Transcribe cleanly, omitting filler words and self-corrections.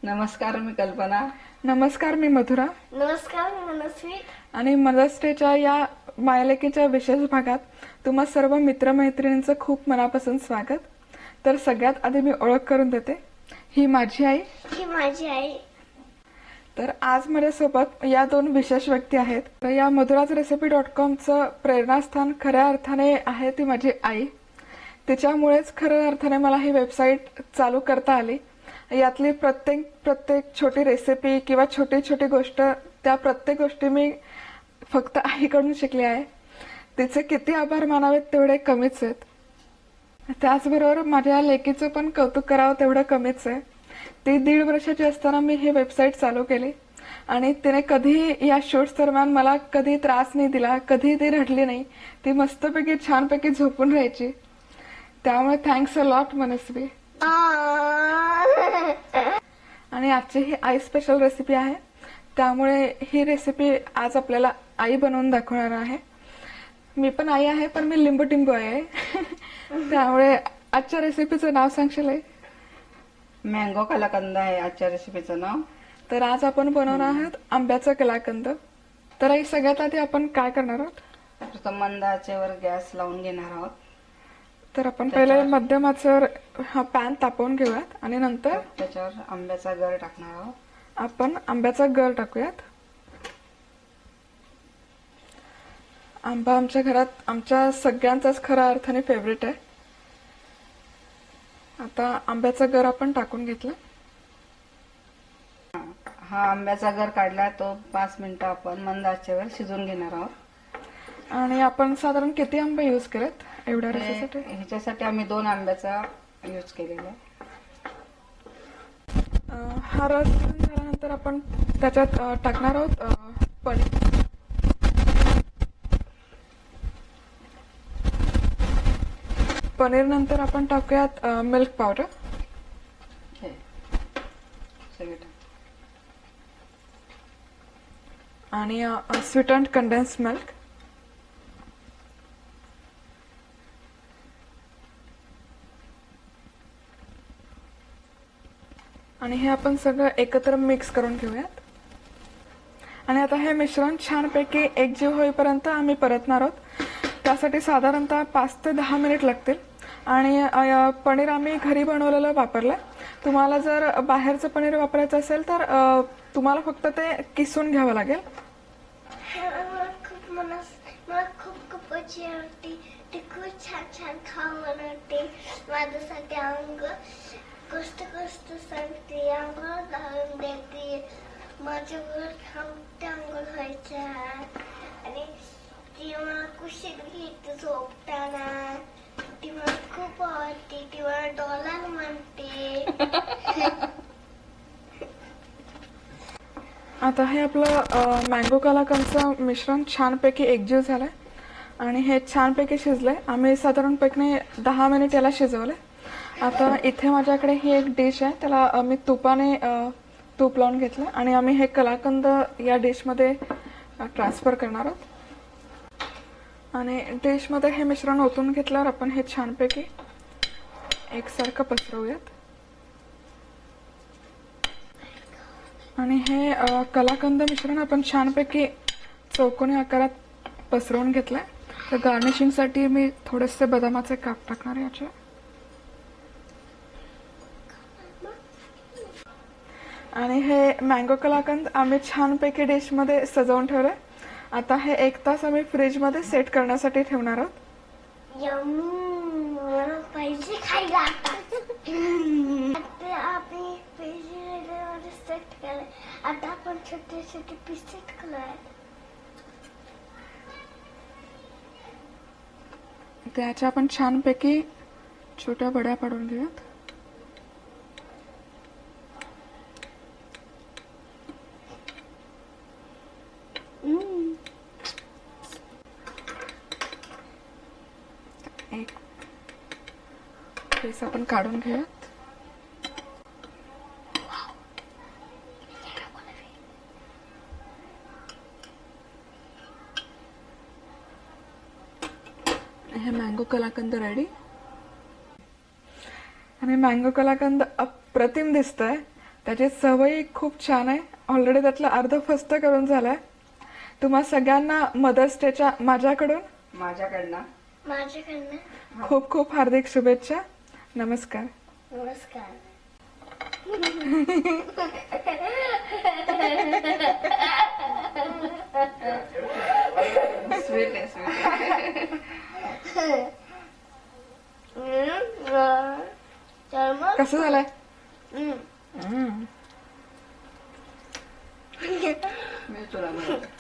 नमस्कार, मी कल्पना. नमस्कार, मी मधुरा. नमस्कार, मी मनस्वी. आणि मदर्स डेच्या या मायलेकीच्या विशेष भागात तुम्हा सर्व मित्रमैत्रिणींचं खूप मनापासून स्वागत. तर सगळ्यात आधी मी ओळख करून देते, ही माझी आई. ही माझी आई. तर आज माझ्यासोबत या दोन विशेष व्यक्ती आहेत. तर या madhurasrecipe.comचं प्रेरणास्थान खऱ्या अर्थाने आहे ती माझी आई. तिच्यामुळेच खऱ्या अर्थाने मला ही वेबसाईट चालू करता आली. यातली प्रत्येक छोटी रेसिपी किंवा छोटी छोटी गोष्ट, त्या प्रत्येक गोष्टी मी फक्त आईकडून शिकली आहे. तिचे किती आभार मानावेत तेवढे कमीच आहेत. त्याचबरोबर माझ्या लेकीचं पण कौतुक करावं तेवढं कमीच आहे. ती 1.5 वर्षाची असताना मी ही वेबसाईट चालू केली आणि तिने कधी या शूट्स दरम्यान मला कधी त्रास नाही दिला, कधी ती रडली नाही. ती मस्तपैकी छानपैकी झोपून राहायची. त्यामुळे थँक्स अ लॉट मनस्वी. आणि आजची ही आई स्पेशल रेसिपी आहे, त्यामुळे ही रेसिपी आज आपल्याला आई बनवून दाखवणार आहे. मी पण आई आहे, पण मी लिंबू टिंबू आहे. त्यामुळे आजच्या रेसिपीचं नाव सांगशील आई? मँगो कलाकंद आहे आजच्या रेसिपीचं नाव. तर आज आपण बनवणार आहोत आंब्याचा कलाकंद. तर आई, सगळ्यात आधी आपण काय करणार आहोत? प्रथम मंद आचेवर गॅस लावून घेणार आहोत. तर आपण पहिले मध्यम आचेवर हा पॅन तापवून घेऊयात आणि नंतर त्याच्यावर आंब्याचा गर टाकणार आहोत. आपण आंब्याचा गर टाकूयात. आंबा आमच्या घरात आमच्या सगळ्यांचाच खऱ्या अर्थाने फेवरेट आहे. आता आंब्याचा गर आपण टाकून घेतला. हा आंब्याचा गर काढला, तो 5 मिनिटं आपण मंद आचेवर शिजवून घेणार आहोत. आणि आपण साधारण किती आंबे यूज केलेत एवढ्या रेसिपीसाठी? ह्याच्यासाठी आम्ही 2 आंब्याचा यूज केलेला आहे. हा रस झाल्यानंतर आपण त्याच्यात टाकणार आहोत पनीर. पनीर नंतर आपण टाकूयात मिल्क पावडर हे सगळे टाक. आणि स्वीटन्ड कंडेन्स मिल्क. आणि हे आपण सगळं एकत्र मिक्स करून घेऊयात. आणि आता हे मिश्रण छानपैकी एकजीव होईपर्यंत आम्ही परतणार आहोत. त्यासाठी साधारणतः 5 ते 10 मिनिट लागतील. आणि पनीर आम्ही घरी बनवलेलं वापरलंय. तुम्हाला जर बाहेरचं पनीर वापरायचं असेल तर तुम्हाला फक्त ते किसून घ्यावं लागेल. मला खूप मजा येते. ती खूप छान छान खाऊ बनवते. माझ्यासाठी अंग कष्ट सांगते, अंघोळ घालून देते. माझ्यावर थांबते अंघोळ व्हायच्या. आणि ती मला कुशीत घेते झोपताना. ती मला खूप आवडते. ती मला डॉलर म्हणते. आता हे आपलं मँगो कलाकंदचं मिश्रण छानपैकी एकजीव झालंय आणि हे छानपैकी शिजलंय. आम्ही साधारणपणे 10 मिनिट याला शिजवलंय. आता इथे माझ्याकडे ही एक डिश आहे, त्याला मी तुपाने तूप लावून घेतलं आणि आम्ही हे कलाकंद या डिशमध्ये ट्रान्सफर करणार आहोत. आणि डिशमध्ये हे मिश्रण ओतून घेतल्यावर आपण हे छानपैकी एकसारखं पसरवूयात. आणि हे कलाकंद मिश्रण आपण छानपैकी चौकोनी आकारात पसरवून घेतलंय. तर गार्निशिंगसाठी मी थोडेसे बदामाचे काप टाकणार आहे याचे. आणि हे मँगो कलाकंद आम्ही छानपैकी डिशमध्ये सजवून ठेवलंय. आता हे 1 तास आम्ही फ्रीजमध्ये सेट करण्यासाठी ठेवणार आहोत. मला पाहिजे खायला आता. आम्ही फ्रीजमध्ये सेट केलंय. आता आपण छोटे छोटे पीस सेट करूया. त्याच्या आपण छानपैकी छोट्या बड्या पाडून घेऊयात. एक पीस आपण काढून घेऊयात. हे मँगो कलाकंद रेडी. आणि मँगो कलाकंद अप्रतिम दिसतंय. त्याची सवयी खूप छान आहे. ऑलरेडी त्यातलं अर्ध फस्त करून झालाय. तुम्हा सगळ्यांना मदर्स डेच्या माझ्याकडून माझ्याकडनं खूप खूप हार्दिक शुभेच्छा. नमस्कार. नमस्कार. स्वीट आहे स्वीट. तर मग कसं झालंय? मी तुला म्हणते.